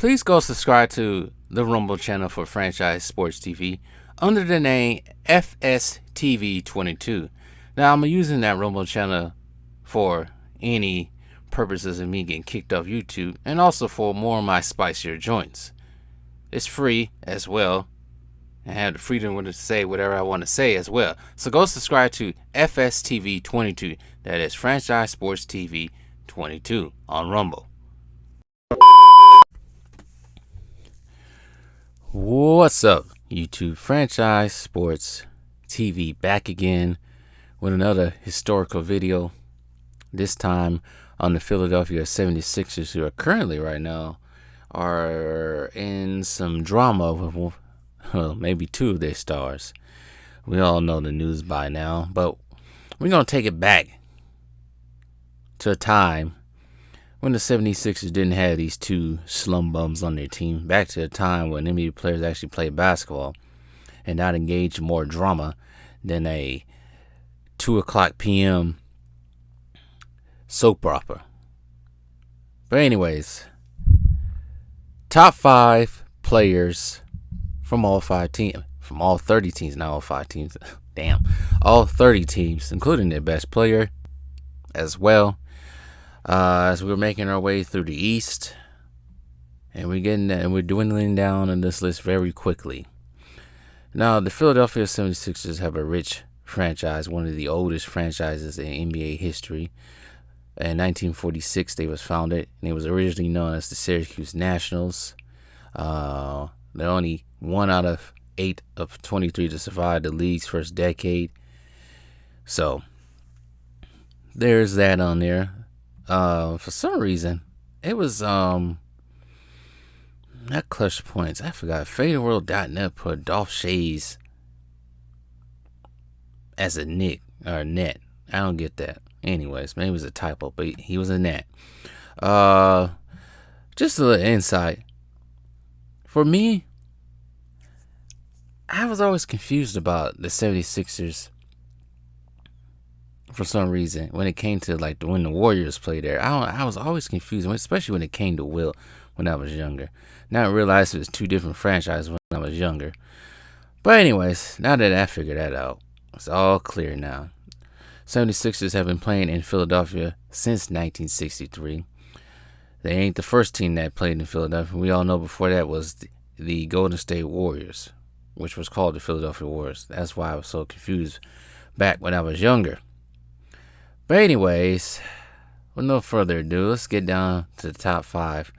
Please go subscribe to the Rumble channel for Franchise Sports TV under the name FSTV22. Now, I'm using that Rumble channel for any purposes of me getting kicked off YouTube and also for more of my spicier joints. It's free as well. I have the freedom to say whatever I want to say as well. So go subscribe to FSTV22. That is Franchise Sports TV 22 on Rumble. What's up, YouTube? Franchise Sports TV back again with another historical video. This time on the Philadelphia 76ers, who are currently right now are in some drama with maybe two of their stars. We all know the news by now, but we're going to take it back to a time when the 76ers didn't have these two slum bums on their team. Back to a time when NBA players actually played basketball and not engaged in more drama than a 2:00 p.m. soap opera. But anyways, top 5 players from all 5 teams, from all 30 teams, not all 5 teams. Damn, all 30 teams, including their best player as well. As we're making our way through the East, and we're dwindling down in this list very quickly. Now, the Philadelphia 76ers have a rich franchise, one of the oldest franchises in NBA history. In 1946, they was founded, and it was originally known as the Syracuse Nationals. They're only 1 out of 8 of 23 to survive the league's first decade. So there's that on there. For some reason, it was not Clutch Points. I forgot. FadeTheWorld.net put Dolph Schayes as a Nick or net. I don't get that. Anyways, maybe it was a typo, but he was a net. Just a little insight. For me, I was always confused about the 76ers for some reason when it came to like when the Warriors played there. I was always confused, especially when it came to Wilt when I was younger. Now I realized it was 2 different franchises when I was younger. But anyways, now that I figured that out, it's all clear now. 76ers have been playing in Philadelphia since 1963. They ain't the first team that played in Philadelphia. We all know before that was the Golden State Warriors, which was called the Philadelphia Warriors. That's why I was so confused back when I was younger. But anyways, with no further ado, let's get down to the top 5.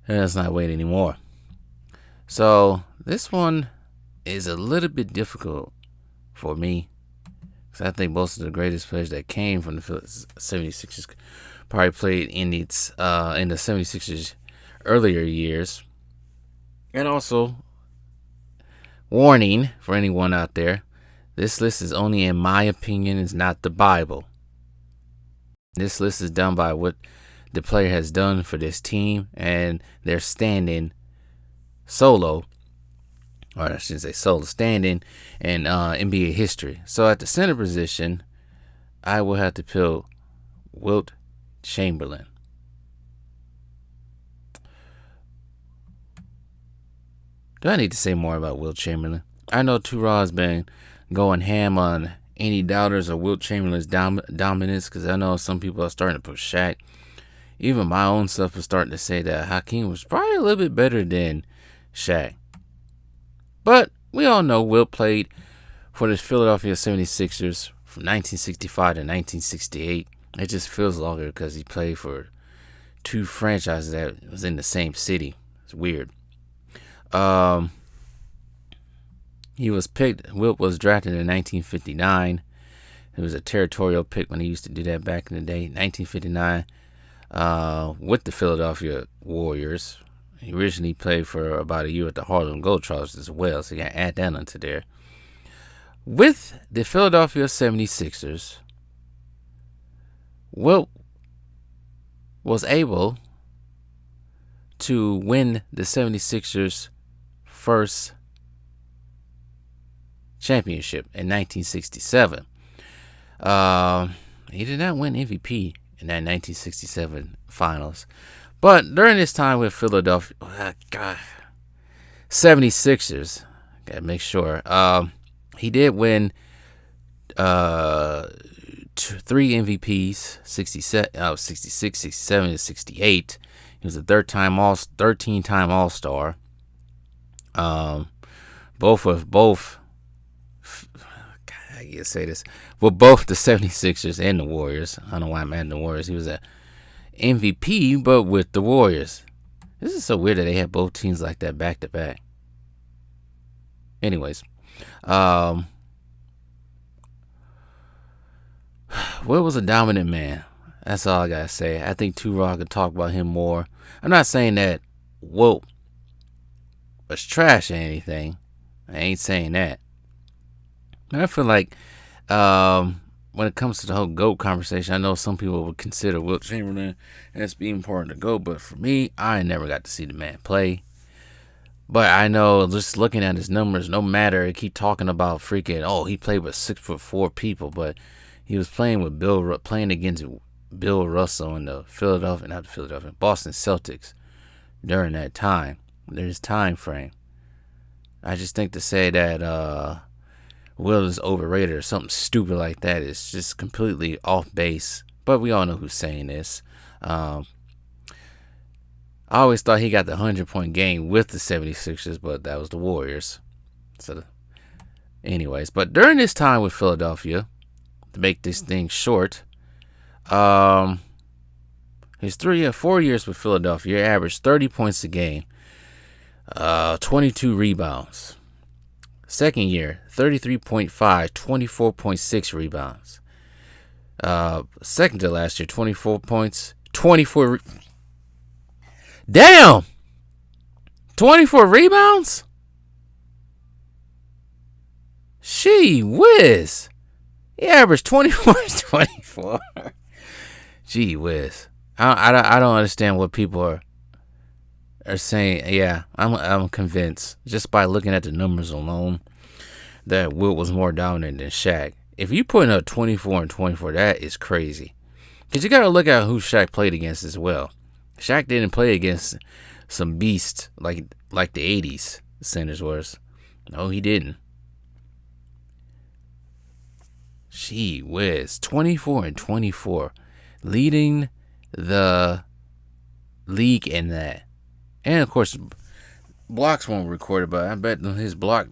And let's not wait anymore. So this one is a little bit difficult for me, because I think most of the greatest players that came from the 76ers probably played in the 76ers earlier years. And also, warning for anyone out there, this list is only in my opinion, it's not the Bible. This list is done by what the player has done for this team, and they're standing solo, or I shouldn't say solo, standing in NBA history. So at the center position, I will have to pick Wilt Chamberlain. Do I need to say more about Wilt Chamberlain? I know Turon's been going ham on any doubters of Wilt Chamberlain's dominance, because I know some people are starting to push Shaq. Even my own self is starting to say that Hakeem was probably a little bit better than Shaq. But we all know Wilt played for the Philadelphia 76ers from 1965 to 1968. It just feels longer because he played for 2 franchises that was in the same city. It's weird. He was picked. Wilt was drafted in 1959. It was a territorial pick when he used to do that back in the day. 1959, with the Philadelphia Warriors. He originally played for about a year with the Harlem Globetrotters as well, so you got to add that onto there. With the Philadelphia 76ers, Wilt was able to win the 76ers' first championship in 1967. He did not win MVP in that 1967 finals, But during this time with Philadelphia, 76ers, gotta make sure. He did win 3 MVPs, 66, 67, and 68. He was a 13-time All-Star. Both. I can't say this. Well, both the 76ers and the Warriors. I don't know why I'm adding the Warriors. He was a MVP, but with the Warriors. This is so weird that they had both teams like that back to back. Anyways, Will was a dominant man. That's all I gotta say. I think T-Raw could talk about him more. I'm not saying that Wilt was trash or anything. I ain't saying that. But I feel like when it comes to the whole GOAT conversation, I know some people would consider Wilt Chamberlain as being part of the GOAT, but for me, I never got to see the man play. But I know just looking at his numbers, no matter, they keep talking about freaking, he played with 6'4" people, but he was playing against Bill Russell in the Boston Celtics during that time. There's time frame. I just think to say that Will is overrated or something stupid like that is just completely off base. But we all know who's saying this. I always thought he got the 100-point game with the 76ers, but that was the Warriors. So, anyways, but during this time with Philadelphia, to make this thing short, his 4 years with Philadelphia, he averaged 30 points a game, 22 rebounds. Second year, 33.5, 24.6 rebounds. Second to last year, 24 points, 24. Damn! 24 rebounds? Gee whiz. He averaged 24. Gee whiz. I don't understand what people are saying. Yeah, I'm convinced just by looking at the numbers alone that Wilt was more dominant than Shaq. If you putting up 24 and 24, that is crazy. Because you got to look at who Shaq played against as well. Shaq didn't play against some beast like the 80s centers was. No, he didn't. Gee whiz. 24 and 24. Leading the league in that. And of course, blocks weren't recorded, but I bet his blocks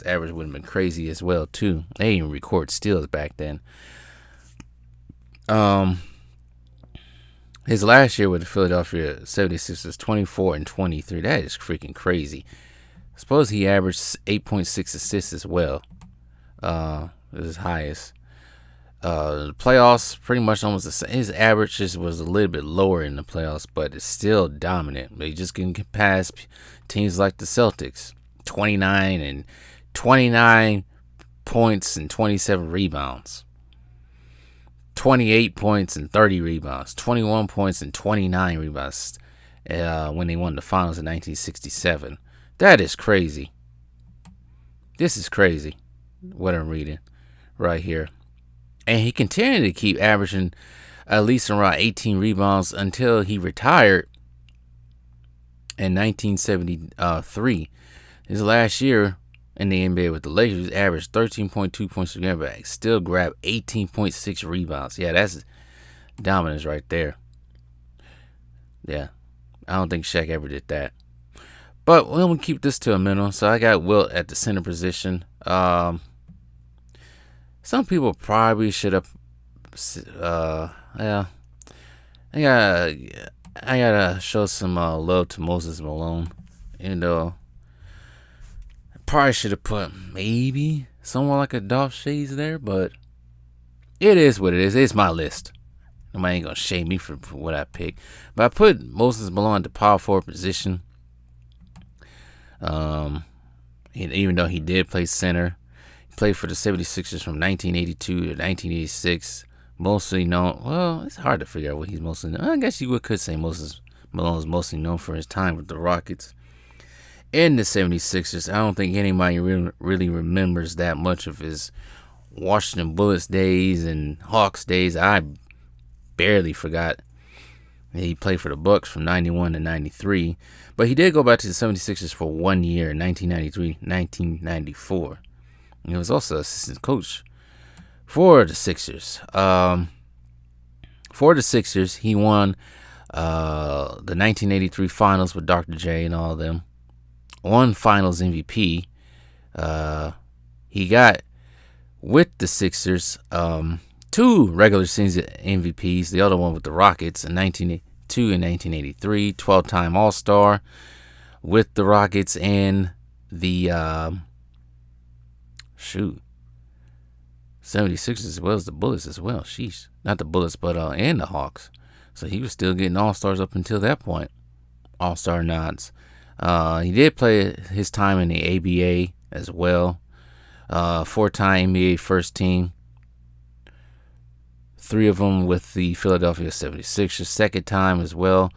average would have been crazy as well too. They didn't record steals back then. His last year with the Philadelphia 76ers, 24 and 23. That is freaking crazy. I suppose he averaged 8.6 assists as well. His highest. The playoffs, pretty much almost the same. His average just was a little bit lower in the playoffs, but it's still dominant. But he just can get past teams like the Celtics. 29 points and 27 rebounds. 28 points and 30 rebounds. 21 points and 29 rebounds when they won the finals in 1967. That is crazy. This is crazy, what I'm reading right here. And he continued to keep averaging at least around 18 rebounds until he retired in 1973. His last year in the NBA with the Lakers, he averaged 13.2 points per game, but still grabbed 18.6 rebounds. Yeah, that's dominance right there. Yeah, I don't think Shaq ever did that. But we're going to keep this to a minimum. So I got Wilt at the center position. Some people probably should have. I gotta show some love to Moses Malone. Probably should have put maybe someone like Adolph Shades there, but it is what it is. It's my list. Nobody ain't gonna shame me for what I picked. But I put Moses Malone at the power forward position. Even though he did play center, he played for the 76ers from 1982 to 1986. Mostly known, well, it's hard to figure out what he's mostly known. I guess you could say Moses Malone is mostly known for his time with the Rockets and the 76ers. I don't think anybody really remembers that much of his Washington Bullets days and Hawks days. I barely forgot He played for the Bucks from 91 to 93, but he did go back to the 76ers for 1 year, 1993, 1994. He was also assistant coach for the Sixers. For the Sixers, he won the 1983 finals with Dr. J and all of them. Won finals MVP. He got, with the Sixers, 2 regular season MVPs. The other one with the Rockets in 1982 and 1983. 12-time All-Star with the Rockets and the 76ers as well as the Bullets as well. Sheesh. Not the Bullets, but and the Hawks. So he was still getting All-Stars up until that point. All-Star nods. He did play his time in the ABA as well. 4-time NBA first team. 3 of them with the Philadelphia 76ers. Second time as well.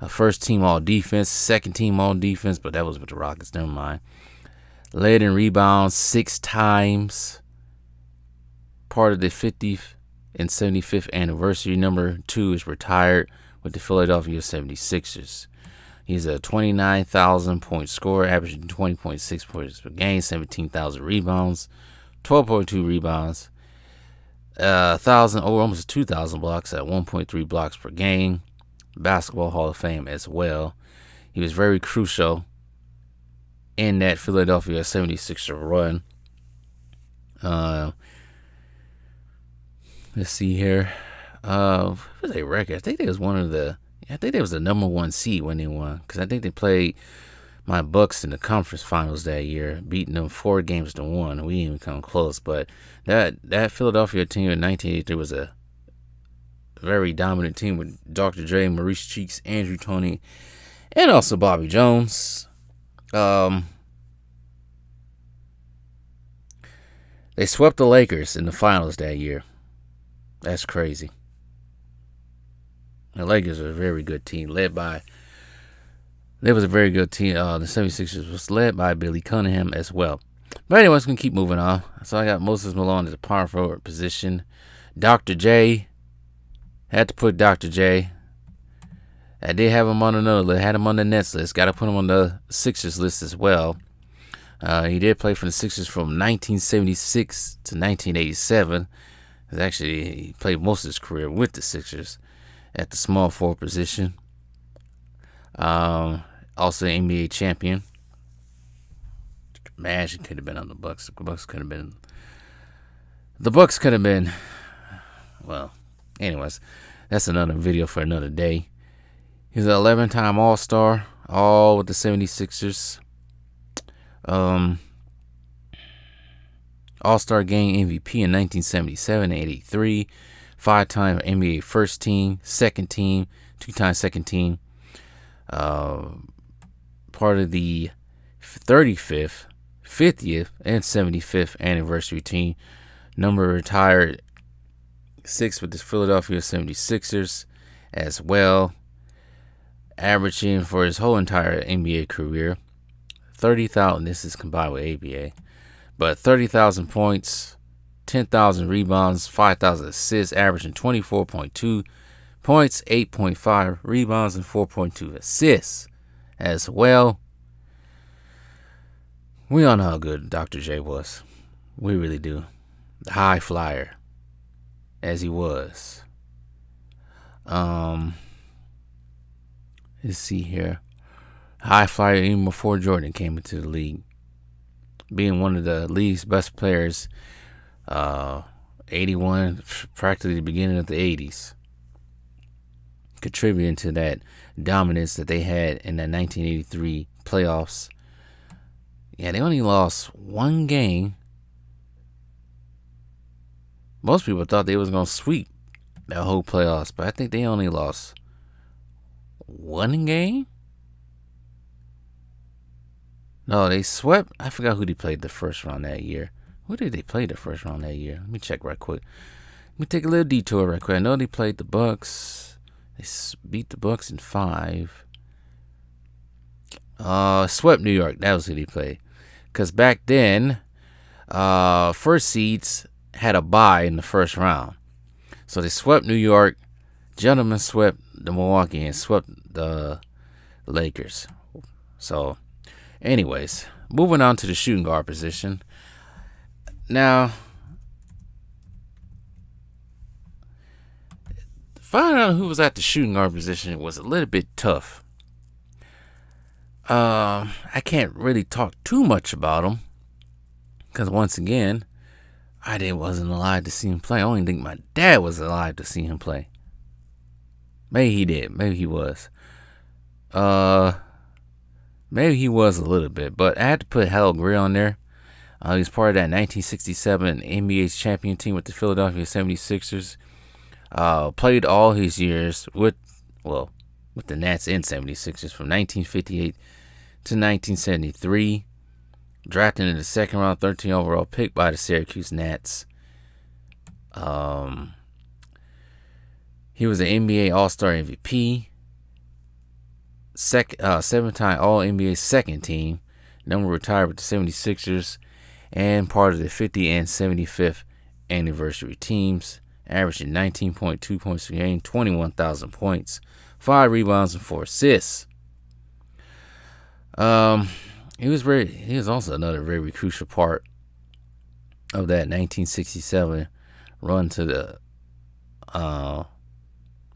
First team all defense. Second team all defense, but that was with the Rockets. Never mind. Led in rebounds 6 times. Part of the 50th and 75th anniversary. Number 2 is retired with the Philadelphia 76ers. He's a 29,000 point scorer, averaging 20.6 points per game, 17,000 rebounds, 12.2 rebounds, 1,000 over almost 2,000 blocks at 1.3 blocks per game. Basketball Hall of Fame as well. He was very crucial in that Philadelphia 76er run. Let's see here. What was their record? I think they was the number 1 seed when they won, because I think they played my Bucks in the conference finals that year, beating them 4-1. We didn't even come close, but that Philadelphia team in 1983 was a very dominant team with Dr. J, Maurice Cheeks, Andrew Toney, and also Bobby Jones. They swept the Lakers in the finals that year. That's crazy. The Lakers are a very good team, the 76ers was led by Billy Cunningham as well. But anyways, going to keep moving on. So I got Moses Malone at the power forward position. Dr. J. Had to put Dr. J. I did have him on another list. Had him on the Nets list. Got to put him on the Sixers list as well. He did play for the Sixers from 1976 to 1987. Actually, he played most of his career with the Sixers at the small forward position. Also NBA champion. Imagine could have been on the Bucks. The Bucks could have been. Well, anyways, that's another video for another day. He's an 11-time All-Star, all with the 76ers. All-Star Game MVP in 1977 and 83. 5-time NBA first team, second team, 2-time second team. Part of the 35th, 50th, and 75th anniversary team. Number retired 6 with the Philadelphia 76ers as well. Averaging for his whole entire NBA career 30,000. This is combined with ABA, but 30,000 points, 10,000 rebounds, 5,000 assists, averaging 24.2 points, 8.5 rebounds, and 4.2 assists as well. We all know how good Dr. J was. We really do. The high flyer, as he was. Let's see here. High flyer even before Jordan came into the league. Being one of the league's best players, 81, practically the beginning of the 80s. Contributing to that dominance that they had in that 1983 playoffs. Yeah, they only lost 1 game. Most people thought they was going to sweep that whole playoffs, but I think they only lost 1 game. No, they swept. I forgot who they played the first round that year. Who did they play the first round that year? Let me check right quick. Let me take a little detour right quick. I know they played the Bucks. They beat the Bucks in 5. Swept New York. That was who they played. Because back then, first seeds had a bye in the first round. So they swept New York gentlemen swept the Milwaukee and swept the Lakers. So, anyways, moving on to the shooting guard position. Now, finding out who was at the shooting guard position was a little bit tough. I can't really talk too much about him because once again, wasn't alive to see him play. I only think my dad was alive to see him play. Maybe he did. Maybe he was. Maybe he was a little bit, but I had to put Hal Greer on there. He was part of that 1967 NBA's champion team with the Philadelphia 76ers. Played all his years with the Nats and 76ers from 1958 to 1973. Drafted in the second round, 13 overall pick by the Syracuse Nats. He was an NBA All-Star MVP. 7-time All-NBA second team. Number retired with the 76ers. And part of the 50th and 75th anniversary teams. Averaging 19.2 points per game, 21,000 points, 5 rebounds, and 4 assists. He was also another very crucial part of that 1967 run to the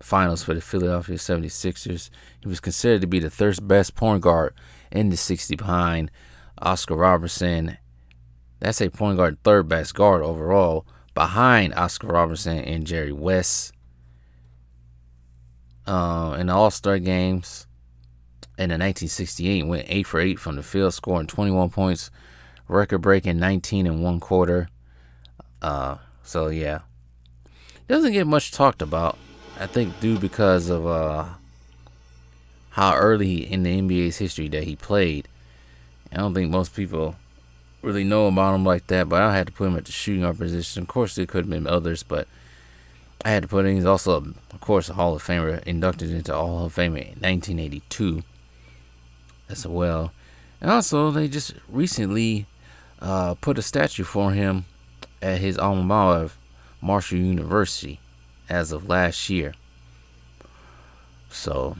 finals for the Philadelphia 76ers. He was considered to be the third best point guard in the 60 behind Oscar Robertson. That's a point guard, third best guard overall, behind Oscar Robertson and Jerry West. In the All-Star games in the 1968, went 8 for 8 from the field, scoring 21 points, record-breaking 19 in one quarter. So yeah, doesn't get much talked about. I think due because of how early in the NBA's history that he played. I don't think most people really know about him like that, but I had to put him at the shooting guard position. Of course, there could have been others, but I had to put him. He's also, of course, a Hall of Famer, inducted into Hall of Fame in 1982 as well. And also, they just recently put a statue for him at his alma mater, Marshall University, as of last year. So,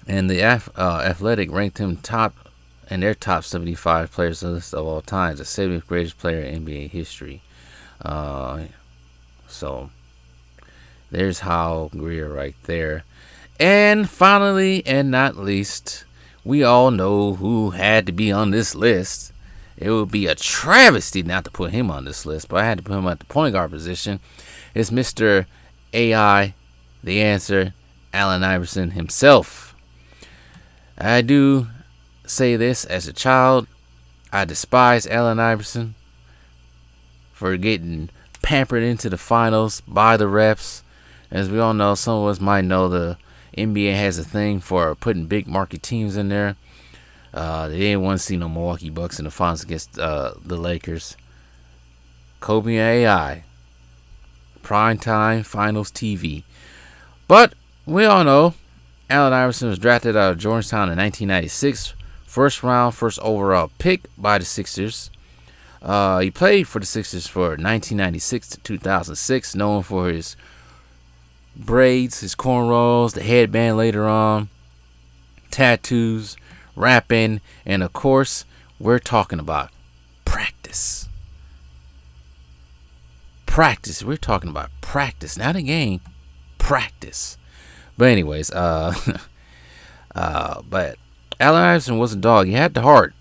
and the Athletic ranked him top in their top 75 players list of all time, the 70th greatest player in NBA history. So there's Hal Greer right there. And finally, and not least, we all know who had to be on this list. It would be a travesty not to put him on this list, but I had to put him at the point guard position. It's Mr. AI, the answer, Allen Iverson himself. I do say this as a child. I despise Allen Iverson for getting pampered into the finals by the refs. As we all know, some of us might know, the NBA has a thing for putting big market teams in there. They didn't want to see no Milwaukee Bucks in the finals against the Lakers. Kobe and AI, primetime finals TV. But we all know Allen Iverson was drafted out of Georgetown in 1996. First round, first overall pick by the Sixers. He played for the Sixers for 1996 to 2006, known for his braids, his cornrows, the headband later on, tattoos, rapping, and of course, we're talking about practice. Practice. We're talking about practice, not a game. Practice. But anyways, but Allen Iverson was a dog. He had the heart.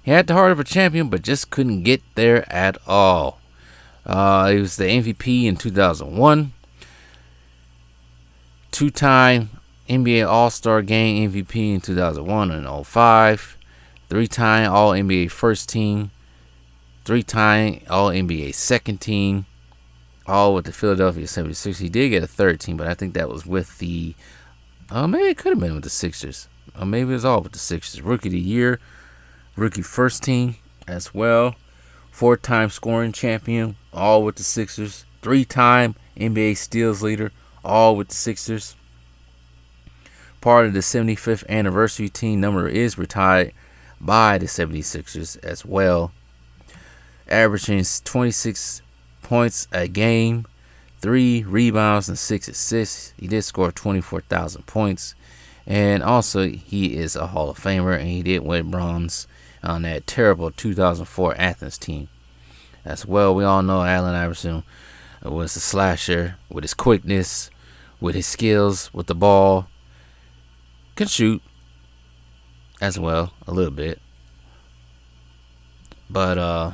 He had the heart of a champion, but just couldn't get there at all. He was the MVP in 2001. Two-time NBA All-Star Game MVP in 2001 and 2005. Three-time All-NBA First Team. Three-time All-NBA Second Team. All with the Philadelphia 76ers. He did get a third team, but I think that was with the... maybe it could have been with the Sixers. Or maybe it was all with the Sixers. Rookie of the Year. Rookie First Team as well. Four-time scoring champion. All with the Sixers. Three-time NBA steals leader. All with the Sixers. Part of the 75th anniversary team. Number is retired by the 76ers as well. Averaging 26 points a game, 3 rebounds and 6 assists. He did score 24,000 points. And also, he is a Hall of Famer, and he did win bronze on that terrible 2004 Athens team. As well, we all know Allen Iverson was a slasher with his quickness, with his skills, with the ball. Can shoot as well, a little bit. But I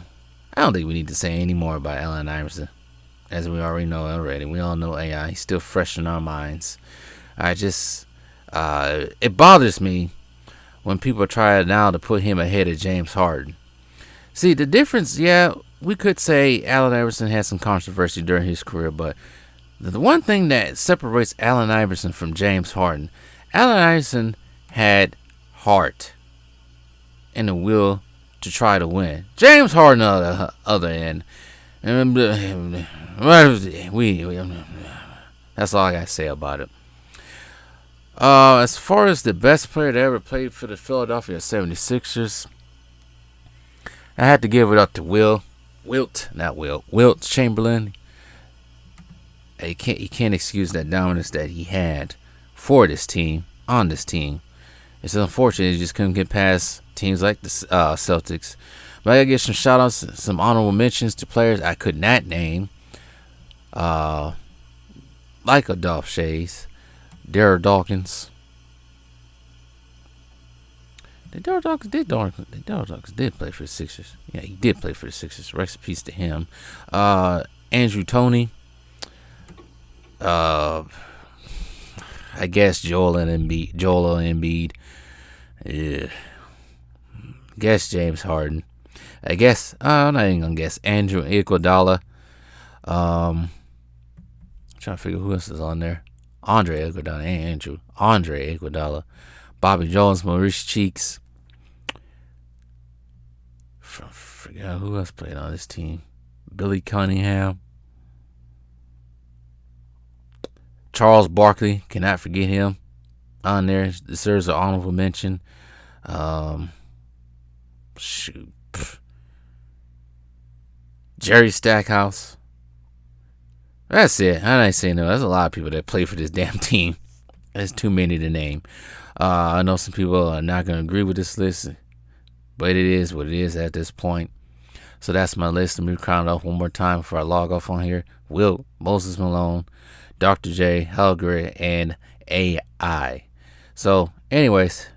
don't think we need to say any more about Allen Iverson, as we already know already. We all know AI. He's still fresh in our minds. It bothers me when people try now to put him ahead of James Harden. See, the difference, we could say Allen Iverson had some controversy during his career, but the one thing that separates Allen Iverson from James Harden, Allen Iverson had heart and the will to try to win. James Harden, on the other end, that's all I gotta say about it. As far as the best player that ever played for the Philadelphia 76ers, I had to give it up to Wilt Chamberlain. You can't excuse that dominance that he had for this team, on this team. It's unfortunate he just couldn't get past teams like the Celtics. But I gotta give some shout outs, some honorable mentions to players I could not name. Like Adolph Shays, Darryl Dawkins. Darryl Dawkins did play for the Sixers. Yeah, he did play for the Sixers. Rest in peace to him. Andrew Toney. I guess Joel Embiid. Yeah. Guess James Harden. I guess I'm not even gonna guess Andrew Iguodala. Trying to figure who else is on there. Andre Iguodala. Bobby Jones, Maurice Cheeks. Forgot who else played on this team. Billy Cunningham. Charles Barkley, cannot forget him on there. Deserves an honorable mention. Jerry Stackhouse. That's it. I ain't saying no. There's a lot of people that play for this damn team. There's too many to name. I know some people are not going to agree with this list, but it is what it is at this point. So that's my list. Let me count it off one more time before I log off on here. Wilt, Moses Malone, Dr. J, Helger, and AI. So, anyways,